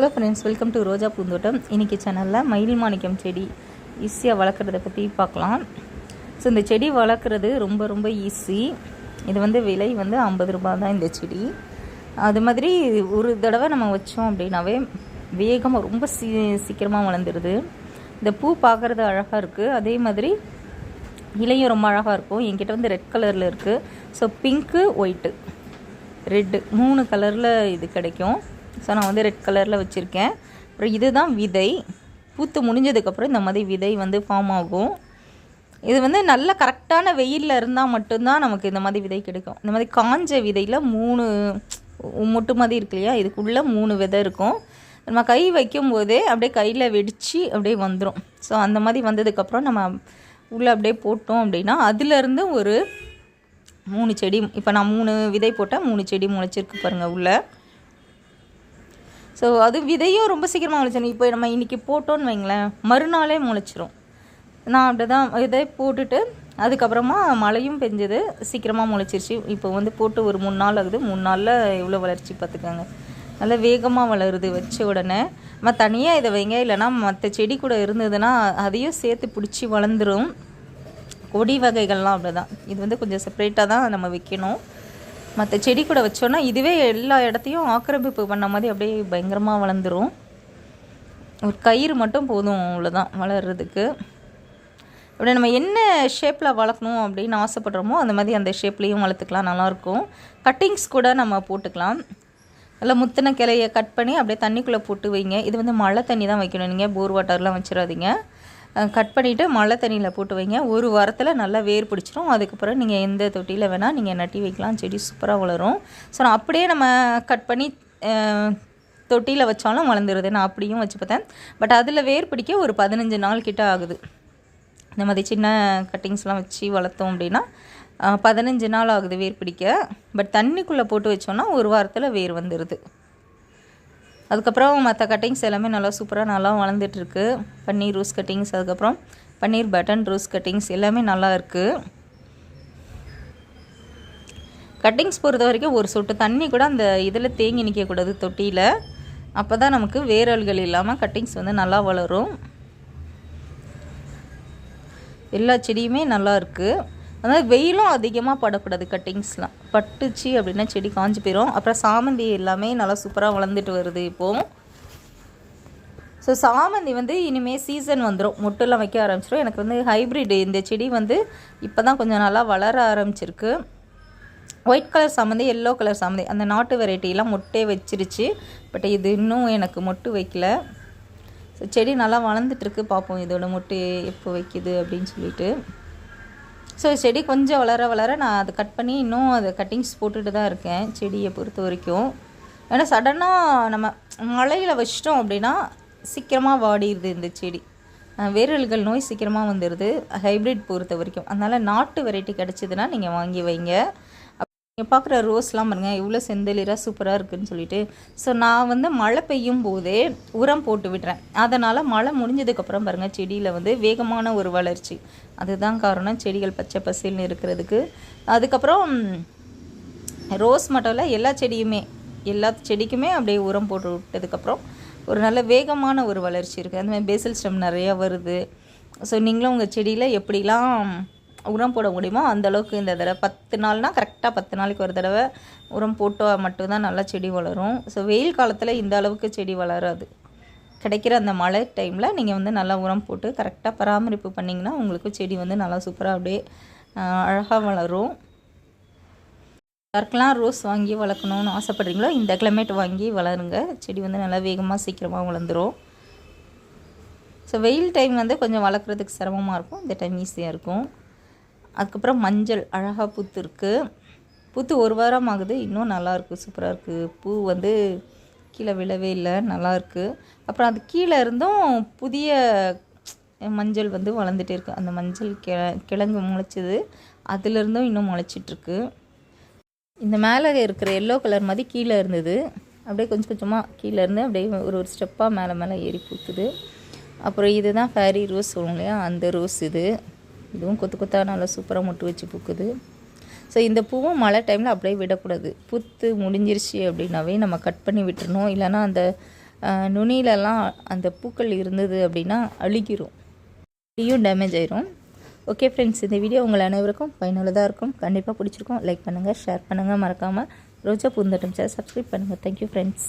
Hello friends, welcome to ரோஜா பூந்தோட்டம். இன்றைக்கி சேனலில் மயில் மாணிக்கம் செடி ஈஸியாக வளர்க்குறத பற்றி பார்க்கலாம். ஸோ இந்த செடி வளர்க்குறது ரொம்ப ரொம்ப ஈஸி. இது விலை 50 ரூபா தான் இந்த செடி. அது மாதிரி ஒரு தடவை நம்ம வச்சோம் அப்படின்னாவே வேகமாக ரொம்ப சீக்கிரமாக வளர்ந்துடுது. இந்த பூ பார்க்குறது அழகாக இருக்குது, அதே மாதிரி இலையும் ரொம்ப அழகாக இருக்கும். என்கிட்ட ரெட் கலரில் இருக்குது. ஸோ பிங்க்கு, ஒயிட்டு, ரெட்டு 3 கலரில் இது கிடைக்கும். ஸோ நான் ரெட் கலரில் வச்சுருக்கேன். அப்புறம் இதுதான் விதை. பூத்து முடிஞ்சதுக்கப்புறம் இந்த மாதிரி விதை ஃபார்ம் ஆகும். இது நல்ல கரெக்டான வெயிலில் இருந்தால் மட்டும்தான் நமக்கு இந்த மாதிரி விதை கிடைக்கும். இந்த மாதிரி காஞ்ச விதையில் 3 மொட்டு மாதிரி இருக்கு இல்லையா, இதுக்குள்ளே 3 விதை இருக்கும். நம்ம கை வைக்கும்போதே அப்படியே கையில் வெடித்து அப்படியே வந்துடும். ஸோ அந்த மாதிரி வந்ததுக்கப்புறம் நம்ம உள்ளே அப்படியே போட்டோம் அப்படின்னா அதுலேருந்து ஒரு 3 செடி, இப்போ நான் 3 விதை போட்டால் 3 செடி முளைச்சிருக்கு பாருங்கள் உள்ளே. ஸோ அது விதையும் ரொம்ப சீக்கிரமாக முளைச்சிடும். இப்போ நம்ம இன்றைக்கி போட்டோன்னு வைங்களேன், மறுநாளே முளைச்சிரும். நான் அப்படி தான் விதை போட்டுட்டு அதுக்கப்புறமா மழையும் பெஞ்சது, சீக்கிரமாக முளைச்சிருச்சு. இப்போ போட்டு ஒரு 3 நாள் ஆகுது. 3 நாளில் எவ்வளோ வளர்ச்சி பார்த்துக்கோங்க. நல்லா வேகமாக வளருது வச்ச உடனே. நம்ம தனியாக இதை வைங்க, இல்லைனா மற்ற செடி கூட இருந்ததுன்னா அதையும் சேர்த்து பிடிச்சி வளர்ந்துடும். கொடி வகைகள்லாம் அப்படி தான். இது கொஞ்சம் செப்பரேட்டாக தான் நம்ம வைக்கணும். மற்ற செடி கூட வச்சோன்னா இதுவே எல்லா இடத்தையும் ஆக்கிரமிப்பு பண்ண மாதிரி அப்படியே பயங்கரமாக வளர்ந்துடும். ஒரு கயிறு மட்டும் போதும், அவ்வளோதான் வளர்கிறதுக்கு. அப்படி நம்ம என்ன ஷேப்பில் வளர்க்கணும் அப்படின்னு ஆசைப்படுறோமோ அந்த மாதிரி அந்த ஷேப்லேயும் வளர்த்துக்கலாம், நல்லாயிருக்கும். கட்டிங்ஸ் கூட நம்ம போட்டுக்கலாம். நல்லா முத்தின கிளையை கட் பண்ணி அப்படியே தண்ணிக்குள்ளே போட்டு வைங்க. இது மழை தண்ணி தான் வைக்கணும், நீங்கள் போர் வாட்டர்லாம் வச்சிடாதீங்க. கட் பண்ணிவிட்டு மழை தண்ணியில் போட்டு வைங்க. ஒரு வாரத்தில் நல்லா வேர் பிடிச்சிரும். அதுக்கப்புறம் நீங்கள் எந்த தொட்டியில் வேணால் நீங்கள் நட்டி வைக்கலாம், செடி சூப்பராக வளரும். ஸோ நான் அப்படியே நம்ம கட் பண்ணி தொட்டியில் வச்சாலும் வளர்ந்துருது. நான் அப்படியும் வச்சு பார்த்தேன். பட் அதில் வேர் பிடிக்க ஒரு 15 நாள் கிட்ட ஆகுது. இந்த மாதிரி சின்ன கட்டிங்ஸ்லாம் வச்சு வளர்த்தோம் அப்படின்னா 15 நாள் ஆகுது வேர் பிடிக்க. பட் தண்ணிக்குள்ளே போட்டு வச்சோன்னா ஒரு வாரத்தில் வேர் வந்துடுது. அதுக்கப்புறம் மற்ற கட்டிங்ஸ் எல்லாமே நல்லா சூப்பராக நல்லா வளர்ந்துட்டுருக்கு. பன்னீர் ரோஸ் கட்டிங்ஸ், அதுக்கப்புறம் பன்னீர் பட்டன் ரோஸ் கட்டிங்ஸ் எல்லாமே நல்லா இருக்குது. கட்டிங்ஸ் பொறுத்த வரைக்கும் ஒரு சொட்டு தண்ணி கூட அந்த இதில் தேங்கி நிற்கக்கூடாது தொட்டியில். அப்போ தான் நமக்கு வேரல்கள் இல்லாமல் கட்டிங்ஸ் நல்லா வளரும். எல்லா செடியுமே நல்லா இருக்குது. அதாவது வெயிலும் அதிகமாக படக்கூடாது. கட்டிங்ஸ்லாம் பட்டுச்சு அப்படின்னா செடி காஞ்சி போயிடும். அப்புறம் சாமந்தி எல்லாமே நல்லா சூப்பராக வளர்ந்துட்டு வருது இப்போது. ஸோ சாமந்தி இனிமேல் சீசன் வந்துடும், மொட்டெல்லாம் வைக்க ஆரம்பிச்சிடும். எனக்கு ஹைப்ரிட் இந்த செடி இப்போ தான் கொஞ்சம் நல்லா வளர ஆரம்பிச்சிருக்கு. ஒயிட் கலர் சாமந்தி, எல்லோ கலர் சாமந்தி, அந்த நாட்டு வெரைட்டிலாம் மொட்டே வச்சிருச்சு. பட் இது இன்னும் எனக்கு மொட்டு வைக்கல. ஸோ செடி நல்லா வளர்ந்துட்டுருக்கு. பார்ப்போம் இதோட மொட்டு எப்போ வைக்கிது அப்படின்னு சொல்லிட்டு. ஸோ செடி கொஞ்சம் வளர நான் அதை கட் பண்ணி இன்னும் அதை கட்டிங்ஸ் போட்டுட்டு தான் இருக்கேன் செடியை பொறுத்த வரைக்கும். ஏன்னா சடனாக நம்ம மழையில் வச்சிட்டோம் அப்படின்னா சீக்கிரமாக வாடிடுது இந்த செடி. வேரல்கள் நோய் சீக்கிரமாக வந்துடுது ஹைப்ரிட் பொறுத்த வரைக்கும். அதனால் நாட்டு வெரைட்டி கிடச்சிதுன்னா நீங்கள் வாங்கி வைங்க. நீங்கள் பார்க்குற ரோஸ்லாம் பாருங்கள் இவ்வளோ செந்தளிராக சூப்பராக இருக்குதுன்னு சொல்லிட்டு. ஸோ நான் மழை பெய்யும் போதே உரம் போட்டு விடுறேன். அதனால் மழை முடிஞ்சதுக்கப்புறம் பாருங்கள் செடியில் வேகமான ஒரு வளர்ச்சி. அதுதான் காரணம் செடிகள் பச்சை பசேல்னு இருக்கிறதுக்கு. அதுக்கப்புறம் ரோஸ் மட்டும் இல்லை, எல்லா செடிக்குமே அப்படியே உரம் போட்டு விட்டதுக்கப்புறம் ஒரு நல்ல வேகமான ஒரு வளர்ச்சி இருக்குது. அந்தமாதிரி பேசல் ஸ்டெம் நிறையா வருது. ஸோ நீங்களும் உங்கள் செடியில் எப்படிலாம் உரம் போட முடியுமோ அந்தளவுக்கு இந்த தடவை 10 நாள்னால் கரெக்டாக 10 நாளைக்கு ஒரு தடவை உரம் போட்டால் மட்டும்தான் நல்லா செடி வளரும். ஸோ வெயில் காலத்தில் இந்த அளவுக்கு செடி வளராது. கிடைக்கிற அந்த மழை டைமில் நீங்கள் நல்லா உரம் போட்டு கரெக்டாக பராமரிப்பு பண்ணிங்கன்னா உங்களுக்கு செடி நல்லா சூப்பராக அப்படியே அழகாக வளரும். யாருக்கெல்லாம் ரோஸ் வாங்கி வளர்க்கணுன்னு ஆசைப்பட்றீங்களோ இந்த கிளைமேட் வாங்கி வளருங்க. செடி நல்லா வேகமாக சீக்கிரமாக வளர்ந்துடும். ஸோ வெயில் டைம் கொஞ்சம் வளர்க்குறதுக்கு சிரமமாக இருக்கும், இந்த டைம் ஈஸியாக இருக்கும். அதுக்கப்புறம் மஞ்சள் அழகாக பூத்து இருக்குது. பூத்து 1 வாரம் ஆகுது, இன்னும் நல்லாயிருக்கு, சூப்பராக இருக்குது. பூ கீழே விழவே இல்லை, நல்லாயிருக்கு. அப்புறம் அது கீழே இருந்தும் புதிய மஞ்சள் வளர்ந்துட்டே இருக்குது. அந்த மஞ்சள் கிழங்கு முளைச்சிது, அதுலேருந்தும் இன்னும் முளைச்சிட்ருக்கு. இந்த மேலே இருக்கிற எல்லோ கலர் மாதிரி கீழே இருந்தது, அப்படியே கொஞ்சம் கொஞ்சமாக கீழே இருந்து அப்படியே ஒரு ஸ்டெப்பாக மேலே ஏறி பூத்துது. அப்புறம் இதுதான் ஃபேரி ரோஸ் சொல்லுவோம் இல்லையா, அந்த ரோஸ் இதுவும் கொத்து கொத்தாக நல்லா சூப்பராக மொட்டு வச்சு பூக்குது. ஸோ இந்த பூவும் மழை டைமில் அப்படியே விடக்கூடாது. பூத்து முடிஞ்சிருச்சு அப்படின்னாவே நம்ம கட் பண்ணி விட்டுறணும். இல்லைனா அந்த நுனியிலலாம் அந்த பூக்கள் இருந்தது அப்படின்னா அழுகிரும், செடியும் டேமேஜ் ஆயிரும். ஓகே ஃப்ரெண்ட்ஸ், இந்த வீடியோ உங்கள் அனைவருக்கும் பயனுள்ளதாக இருக்கும். கண்டிப்பாக பிடிச்சிருக்கும். லைக் பண்ணுங்கள், ஷேர் பண்ணுங்கள். மறக்காமல் ரோஜா பூந்தோட்டம் சேனல் சப்ஸ்கிரைப் பண்ணுங்கள். Thank you friends.